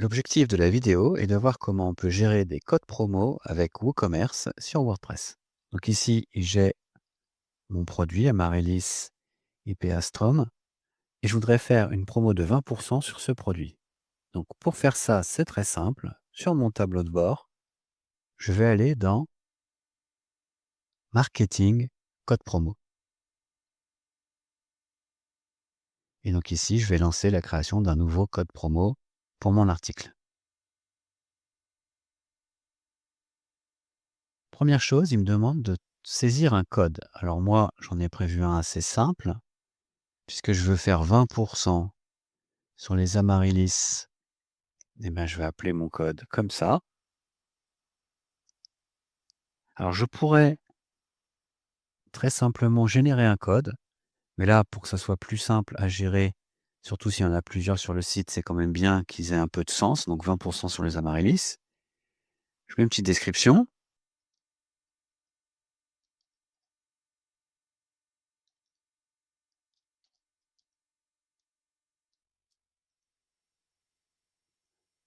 L'objectif de la vidéo est de voir comment on peut gérer des codes promo avec WooCommerce sur WordPress. Donc ici, j'ai mon produit Amaryllis IPA Strom et je voudrais faire une promo de 20% sur ce produit. Donc pour faire ça, c'est très simple. Sur mon tableau de bord, je vais aller dans Marketing, code promo. Et donc ici, je vais lancer la création d'un nouveau code promo pour mon article. Première chose, il me demande de saisir un code. Alors moi, j'en ai prévu un assez simple, puisque je veux faire 20% sur les amaryllis. Eh bien, je vais appeler mon code comme ça. Alors je pourrais très simplement générer un code, mais là, pour que ça soit plus simple à gérer, surtout s'il y en a plusieurs sur le site, c'est quand même bien qu'ils aient un peu de sens. Donc 20% sur les amaryllis. Je mets une petite description.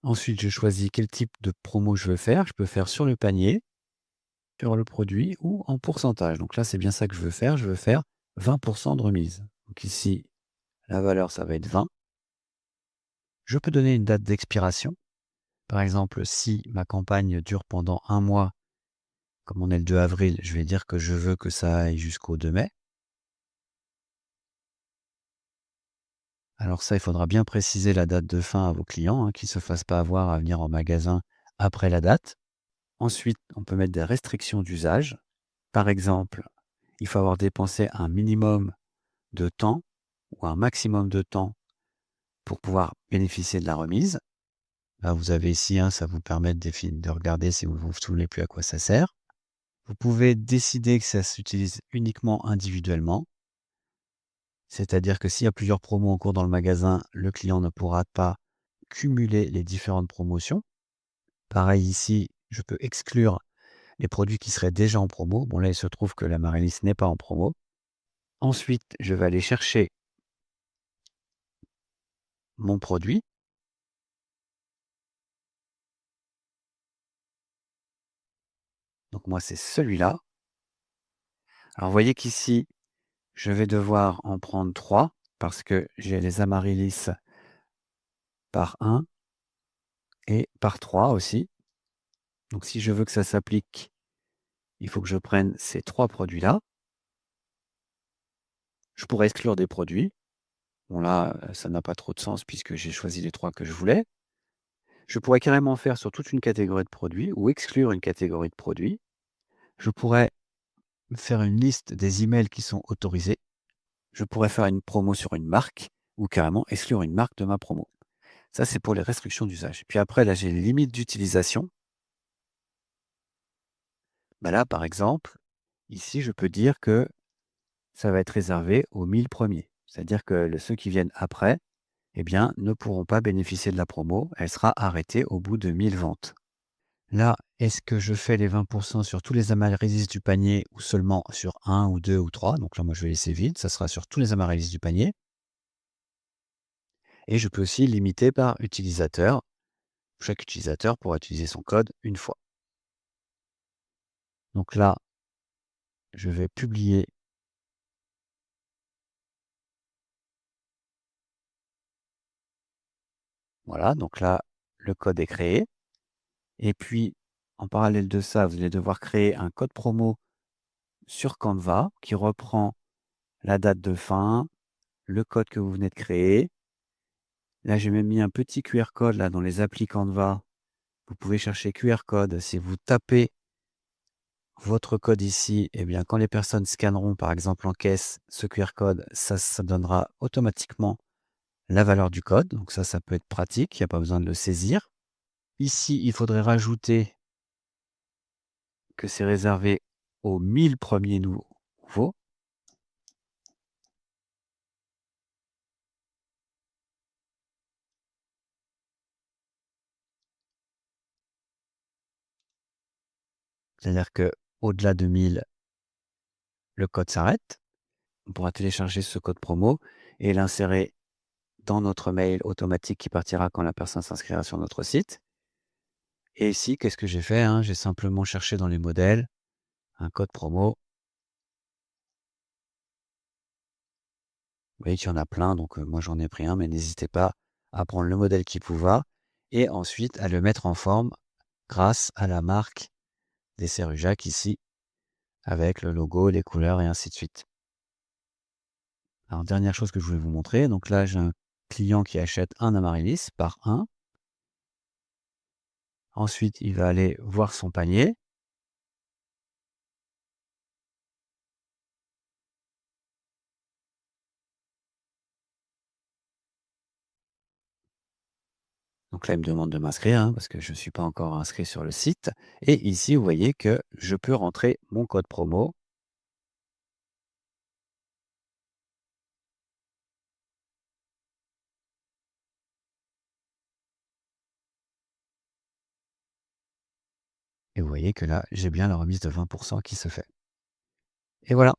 Ensuite, je choisis quel type de promo je veux faire. Je peux faire sur le panier, sur le produit ou en pourcentage. Donc là, c'est bien ça que je veux faire. Je veux faire 20% de remise. Donc ici, la valeur, ça va être 20. Je peux donner une date d'expiration. Par exemple, si ma campagne dure pendant un mois, comme on est le 2 avril, je vais dire que je veux que ça aille jusqu'au 2 mai. Alors ça, il faudra bien préciser la date de fin à vos clients, qu'ils ne se fassent pas avoir à venir en magasin après la date. Ensuite, on peut mettre des restrictions d'usage. Par exemple, il faut avoir dépensé un minimum de temps ou un maximum de temps pour pouvoir bénéficier de la remise. Là, vous avez ici, ça vous permet de regarder si vous ne vous souvenez plus à quoi ça sert. Vous pouvez décider que ça s'utilise uniquement individuellement. C'est-à-dire que s'il y a plusieurs promos en cours dans le magasin, le client ne pourra pas cumuler les différentes promotions. Pareil ici, je peux exclure les produits qui seraient déjà en promo. Bon là, il se trouve que l'Amaryllis n'est pas en promo. Ensuite, je vais aller chercher mon produit. Donc moi, c'est celui-là. Alors vous voyez qu'ici, je vais devoir en prendre 3 parce que j'ai les amaryllis par 1 et par 3 aussi. Donc si je veux que ça s'applique, il faut que je prenne ces 3 produits-là. Je pourrais exclure des produits. Bon là, ça n'a pas trop de sens puisque j'ai choisi les 3 que je voulais. Je pourrais carrément faire sur toute une catégorie de produits ou exclure une catégorie de produits. Je pourrais faire une liste des emails qui sont autorisés. Je pourrais faire une promo sur une marque ou carrément exclure une marque de ma promo. Ça, c'est pour les restrictions d'usage. Puis après, là, j'ai les limites d'utilisation. Là, par exemple, ici, je peux dire que ça va être réservé aux 1000 premiers. C'est-à-dire que ceux qui viennent après, eh bien, ne pourront pas bénéficier de la promo. Elle sera arrêtée au bout de 1000 ventes. Là, est-ce que je fais les 20% sur tous les amaryllis du panier ou seulement sur 1 ou 2 ou 3? Donc là, moi, je vais laisser vide. Ça sera sur tous les amaryllis du panier. Et je peux aussi limiter par utilisateur. Chaque utilisateur pourra utiliser son code une fois. Donc là, je vais publier. Voilà, donc là, le code est créé. Et puis, en parallèle de ça, vous allez devoir créer un code promo sur Canva qui reprend la date de fin, le code que vous venez de créer. Là, j'ai même mis un petit QR code là dans les applis Canva. Vous pouvez chercher QR code. Si vous tapez votre code ici, eh bien, quand les personnes scanneront, par exemple en caisse, ce QR code, ça donnera automatiquement la valeur du code. Donc ça peut être pratique. Il n'y a pas besoin de le saisir. Ici, il faudrait rajouter que c'est réservé aux 1000 premiers nouveaux. C'est-à-dire qu'au-delà de 1000, le code s'arrête. On pourra télécharger ce code promo et l'insérer dans notre mail automatique qui partira quand la personne s'inscrira sur notre site. Et ici, qu'est-ce que j'ai fait, hein? J'ai simplement cherché dans les modèles un code promo. Vous voyez qu'il y en a plein, donc moi j'en ai pris un, mais n'hésitez pas à prendre le modèle qui vous va et ensuite à le mettre en forme grâce à la marque des Serujac ici, avec le logo, les couleurs et ainsi de suite. Alors dernière chose que je voulais vous montrer, donc là j'ai un client qui achète un amaryllis par un. Ensuite, il va aller voir son panier. Donc là, il me demande de m'inscrire, hein, parce que je ne suis pas encore inscrit sur le site. Et ici, vous voyez que je peux rentrer mon code promo. Et vous voyez que là, j'ai bien la remise de 20% qui se fait. Et voilà.